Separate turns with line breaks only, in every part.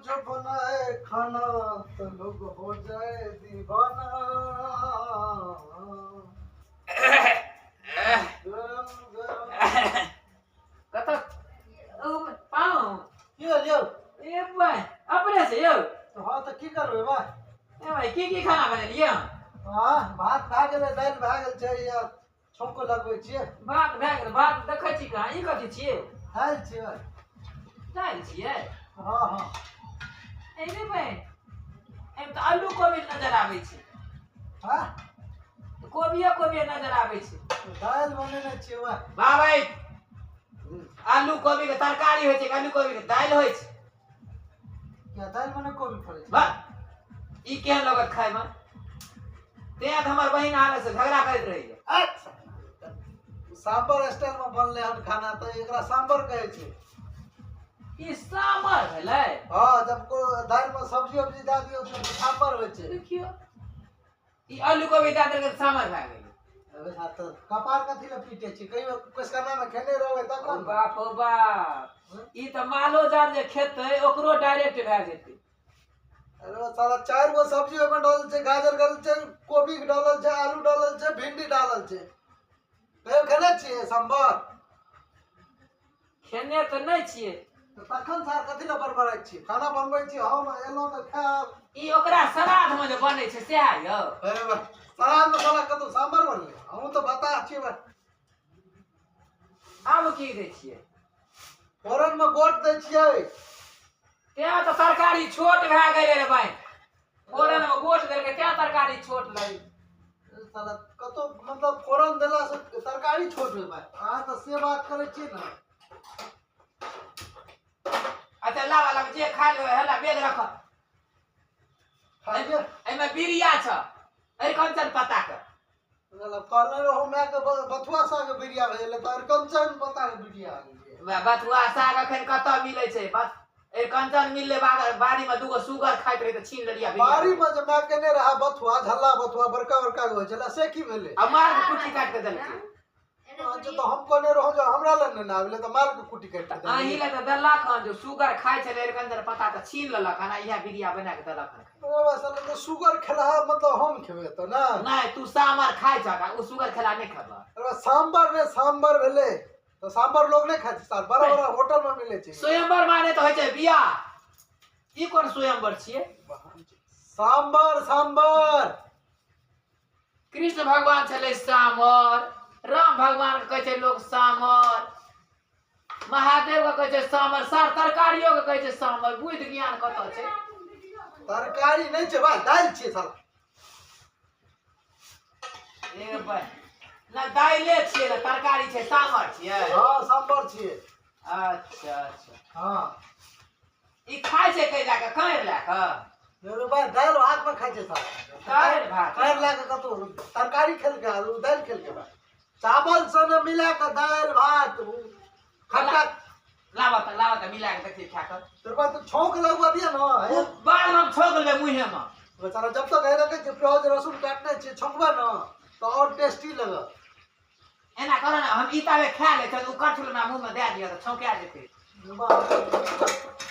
जो बनाए खाना तो लोग हो जाए दीवाना। गरम गरम
कत पाऊँ
यो
ए भाई अपने से यो
तो हाँ तो की करबे बा
ए भाई की खाना बनेलिए
हाँ भात भए गेलै दालि भए गेल छै या छौंको लगबै छियै
भात भए गेल भात देखै छी कहाँ ई कथी छियै
दालि छियै
दालि छियै
हाँ हाँ
ए रे भाई एम तऽ आलू कोबी नजर आबै छै
हाँ
कोबी नजर आबै छै
दालि बनेने छियै वह
वाह भाई आलू कोबी के तरकारी होइ छै आलू कोबी के दालि होइ छै
क्या दालि बने कोबी फड़ै छै
वाह ई केहन लगत खाय में तें हमर बहिन आने से झगड़ा करैत रही
अच्छा सांबर स्टाइल में बनले हन खाना तो एकरा सांबर कहै छै
ई सांबर भेलै
हाँ जब को दालि में सब्जी उब्जी दे दियो तो सांबर होइ छै
देखियो ई आलू कोबी दे देलकै सांबर भए गेलै
अबे हाथ तो कपार कथी ले पीटे छी कहियो कुछ करना में खेने रहबै
ओ
तखन
बाप ओ बाप ई तऽ मालो जान जे खेतै ओकरो डायरेक्ट भए जेतै
अरे साला 4 गो सब्जी ओमे डालल छै गाजर डालल छै कोबी डालल छै आलू डालल छै भिंडी डालल छै कहियो खेने छियै सांबर
खेने तऽ नहि छियै
तो तखन सार कथी ले बड़बड़ाइ छी खाना बनबै छी हम एलौं त खाब
ई ओकरा श्राद्ध में जे बनै छै सएह यौ
अरे बा सराद में साला कतौ सांबर बनलै हम तो बता छी बा
आब की दै छियै
फोरन में गोट दै छियै
तें तऽ तरकारी छोट भए गेलै रे भाई फोरन में गोट देलकै तें तरकारी छोट लगी
साला कतौ मतलब फोरन देला से तरकारी छोट होय भाई अहाँ तो से बात करे छी ना
अच्छा ला वाला जे खा लेबै हला बेग रख
खाइए
एमे बिरिया छ अरे कंचन पत्ता के
साला कहले रहो मैं के बथुआ साग के बिरिया भेले त कंचन पत्ता के बिरिया आ गेलै
बथुआ साग अखन कतऽ मिलै छै बस ए कंचन मिलले बाड़ी में दूगो सुगर खाइत रही तऽ छीन लेलिया
बाड़ी में जे मैं केने रहा बथुआ झल्ला बथुआ बड़का बड़का होय छला से की भेले
आ मार के कुटी काट के देलकै
अच्छा तो हम कहने रहो जो हमरा ले ना आबले त मार के कुटी काट के
अही ले तऽ देलक हन जो सुगर खाइ छलै कंचन पत्ता तऽ छीन लेलक हन इहा बिरिया बना के देलक हन
अरे साला तो शुगर खेला मतलब हम खेबे त ना
नहीं तू सांबर खाइ छ उ सुगर खेला नहीं खबा
अरे सांबर ने सांबर भेले तो सांबर लोग नहीं खाय छै सर बड़ा बड़ा होटल में मिले छै
स्वयंवर माने तो होय छै बियाह ई कोन स्वयंवर छियै
सांबर सांबर
कृष्ण भगवान छलै सांबर राम भगवान के कहै छै लोग सांबर महादेव के कहै छै सांबर सार तरकारियो के कहै छै सांबर बुद्धि ज्ञान कतऽ छै
तरकारी नहीं छै भाई दाल छै साला
ए भाई ना दाइले छियै ना तरकारी छै सांबर छियै
हां सांबर छियै
अच्छा अच्छा
हां
ई खाइ छै कै जाके कायर ला के
मेरे भाई दाल हाथ में खाय छै साला
कायर भात
कायर ला के कतो तरकारी खेल के आलू दाल खेल के भाई चावल सने मिला के दाल भात खट्टा
लावा त मिला के देखी खा के
तेरे पास तो छौंक लगवा दिया ना
ओ बाल में छोक ले मुंहे में
बेचारा जब तक है रखे जे प्याज लहसुन काटने छे छौंकबा ना तो और टेस्टी लगे
एना करो ना हम इतावे खा ले त उ कठल ना मुंह में दे दिया त छौंका जेते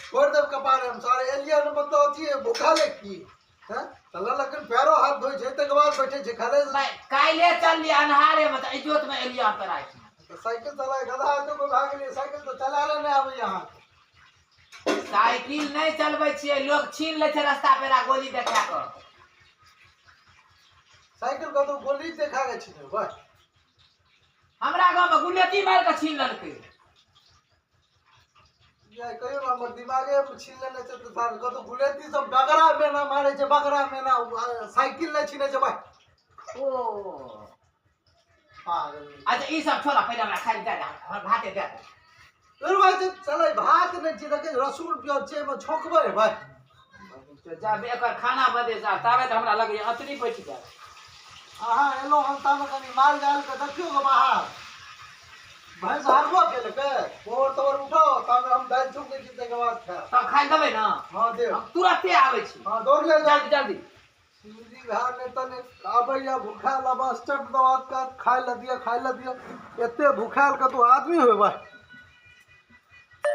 छोड़ देव कपार हम सारे एलियन मतलब अथी भूखा ले की हैं तल्ला लगन पैरो हाथ धोई छै त के बाद बैठे छै खाले
काइले चल लिया अन्हारे में त इज्जत में एलिया पर आई
तो साइकिल चला गधा तो को भाग लिए साइकिल तो चला ले नहीं आवे यहां
साइकिल नहीं चलबै छियै लोग छीन ले छै रास्ता पेरा गोली देखा के
साइकिल का तो गोली देखा गए छी भाई
हमरा गांव में गुलेती मार के छीन ललकै
या कहियो हमर दिमागे में छीन लेने छै तो सार का तो गुलेती सब बगरा में ना मारे छै बगरा में ना साइकिल ले छीने छै भाई
ओ
पागल
अच्छा ई सब छोड़ा पहले हमरा खाइ दे हमरा भाते दे
अरे भाई तो चले भात नहीं छी देखे रसूल प्याज छै में छोकबे भाई
तो जब एकर खाना बदे जा ताबे त हमरा लगे अतरी बैठ जाए
आहा एलो हम तामे कनी माल जाल के देखियो गो बाहर भैंस हारबो केले के बोर तोर उठो तामे हम दाल छुक के जीते के बाद खा
तब खाइ देबै ना
हां दे
हम तुरंते आबै छी
हां दौड़ ले जा
जल्दी जल्दी
सीधी भार ने तने आबैया भूखा लबा स्टप दवात का खाय ल दिया एते भूखाल का तो आदमी होय भाई